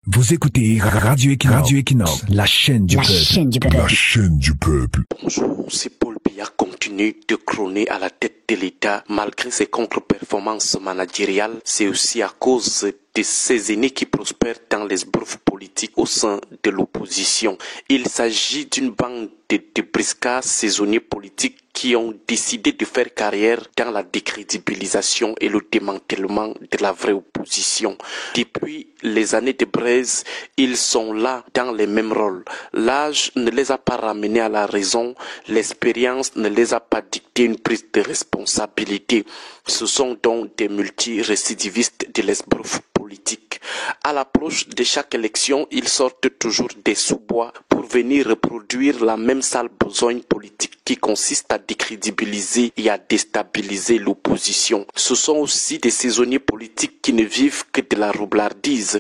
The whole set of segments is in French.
Vous écoutez Radio Equinox, la chaîne du peuple. La chaîne du peuple. Bonjour, c'est Paul Biya continue de trôner à la tête de l'État malgré ses contre-performances managériales. C'est aussi à cause de ces aînés qui prospèrent dans les esbroufs politiques au sein de l'opposition. Il s'agit d'une bande de briscards saisonniers politiques qui ont décidé de faire carrière dans la décrédibilisation et le démantèlement de la vraie opposition. Depuis les années de braise, ils sont là dans les mêmes rôles. L'âge ne les a pas ramenés à la raison, l'expérience ne les a pas dicté une prise de responsabilité. Ce sont donc des multirécidivistes de l'esbrouf politique. À l'approche de chaque élection, ils sortent toujours des sous-bois pour venir reproduire la même sale besogne politique qui consiste à décrédibiliser et à déstabiliser l'opposition. Ce sont aussi des saisonniers politiques qui ne vivent que de la roublardise.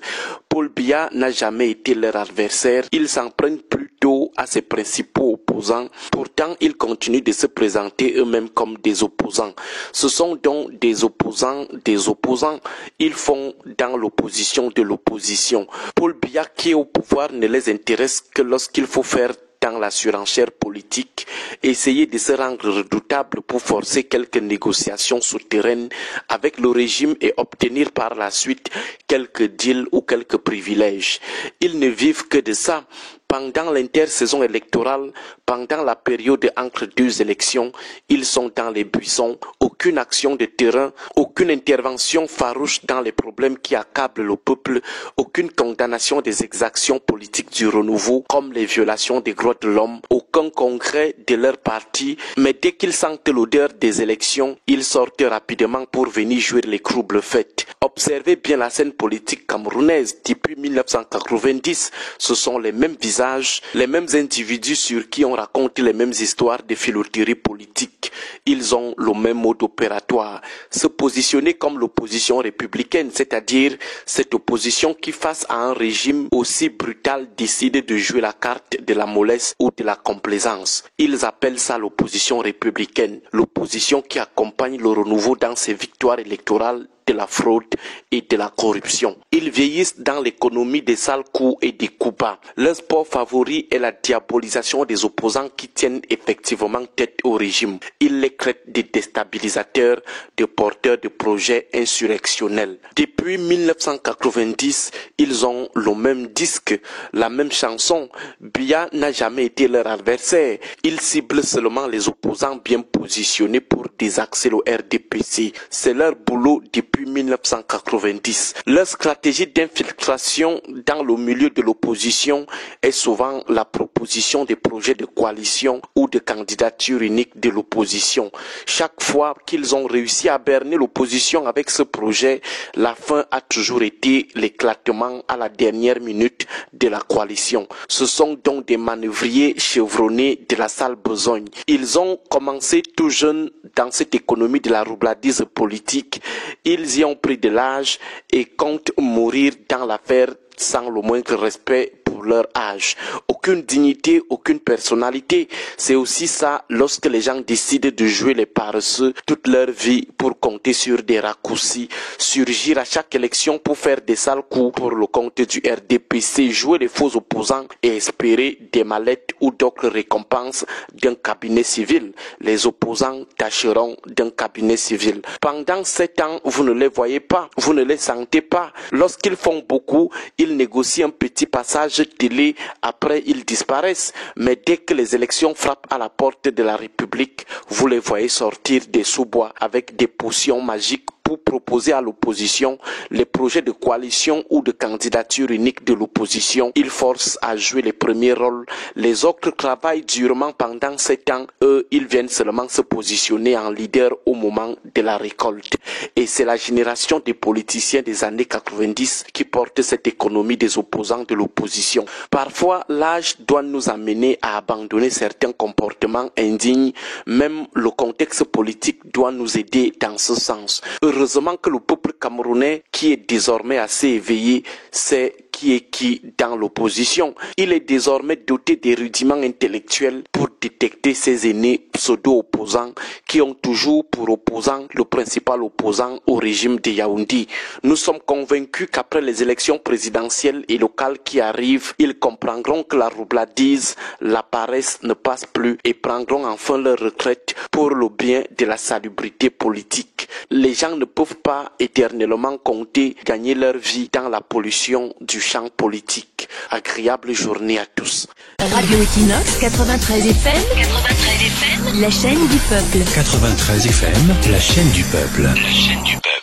Paul Biya n'a jamais été leur adversaire. Ils s'en prennent plutôt à ses principaux opposants. Pourtant, ils continuent de se présenter eux-mêmes comme des opposants. Ce sont donc des opposants des opposants. Ils font dans l'opposition de l'opposition. Paul Biya qui est au pouvoir ne les intéresse que lorsqu'il faut faire dans la surenchère politique, essayer de se rendre redoutable pour forcer quelques négociations souterraines avec le régime et obtenir par la suite quelques deals ou quelques privilèges. Ils ne vivent que de ça. Pendant l'intersaison électorale, pendant la période entre deux élections, ils sont dans les buissons. Aucune action de terrain, aucune intervention farouche dans les problèmes qui accablent le peuple, aucune condamnation des exactions politiques du renouveau, comme les violations des droits de l'homme, aucun congrès de leur parti. Mais dès qu'ils sentent l'odeur des élections, ils sortent rapidement pour venir jouer les troubles fêtes. Observez bien la scène politique camerounaise depuis 1990. Ce sont les mêmes visages, les mêmes individus sur qui on raconte les mêmes histoires de filouterie politique. Ils ont le même mode opératoire. Se positionner comme l'opposition républicaine, c'est-à-dire cette opposition qui face à un régime aussi brutal décide de jouer la carte de la mollesse ou de la complaisance. Ils appellent ça l'opposition républicaine, l'opposition qui accompagne le renouveau dans ses victoires électorales de la fraude et de la corruption. Ils vieillissent dans l'économie des sales coups et des coups bas. Leur sport favori est la diabolisation des opposants qui tiennent effectivement tête au régime. Ils les traitent de déstabilisateurs, de porteurs de projets insurrectionnels. Depuis 1990, ils ont le même disque, la même chanson. Biya n'a jamais été leur adversaire. Ils ciblent seulement les opposants bien positionnés pour désaxer le RDPC. C'est leur boulot depuis 1990. Leur stratégie d'infiltration dans le milieu de l'opposition est souvent la proposition de projets de coalition ou de candidature unique de l'opposition. Chaque fois qu'ils ont réussi à berner l'opposition avec ce projet, la fin a toujours été l'éclatement à la dernière minute de la coalition. Ce sont donc des manœuvriers chevronnés de la sale besogne. Ils ont commencé tout jeunes dans cette économie de la roublardise politique. Ils y ont pris de l'âge et comptent mourir dans l'affaire sans le moindre respect pour leur âge. Aucune dignité, aucune personnalité. C'est aussi ça lorsque les gens décident de jouer les paresseux toute leur vie pour compter sur des raccourcis, surgir à chaque élection pour faire des sales coups pour le compte du RDPC, jouer les faux opposants et espérer des mallettes ou d'autres récompenses d'un cabinet civil. Les opposants tâcheront d'un cabinet civil. Pendant 7 ans, vous ne les voyez pas, vous ne les sentez pas. Lorsqu'ils font beaucoup, ils négocient un petit passage télé, après ils disparaissent. Mais dès que les élections frappent à la porte de la République, vous les voyez sortir des sous-bois avec des potions magiques pour proposer à l'opposition les projets de coalition ou de candidature unique de l'opposition. Ils forcent à jouer les premiers rôles. Les autres travaillent durement pendant 7 ans. Eux, ils viennent seulement se positionner en leader au moment de la récolte. Et c'est la génération des politiciens des années 90 qui porte cette économie des opposants de l'opposition. Parfois, l'âge doit nous amener à abandonner certains comportements indignes. Même le contexte politique doit nous aider dans ce sens. Heureusement que le peuple camerounais, qui est désormais assez éveillé, sait qui est qui dans l'opposition. Il est désormais doté des rudiments intellectuels pour détecter ces aînés pseudo-opposants qui ont toujours pour opposant le principal opposant au régime de Yaoundé. Nous sommes convaincus qu'après les élections présidentielles et locales qui arrivent, ils comprendront que la roubladise, la paresse ne passe plus et prendront enfin leur retraite pour le bien de la salubrité politique. Les gens ne peuvent pas éternellement compter gagner leur vie dans la pollution du champ politique. Agréable journée à tous. Radio Equinox 93 FM, la chaîne du peuple. 93 FM, la chaîne du peuple. La chaîne du peuple.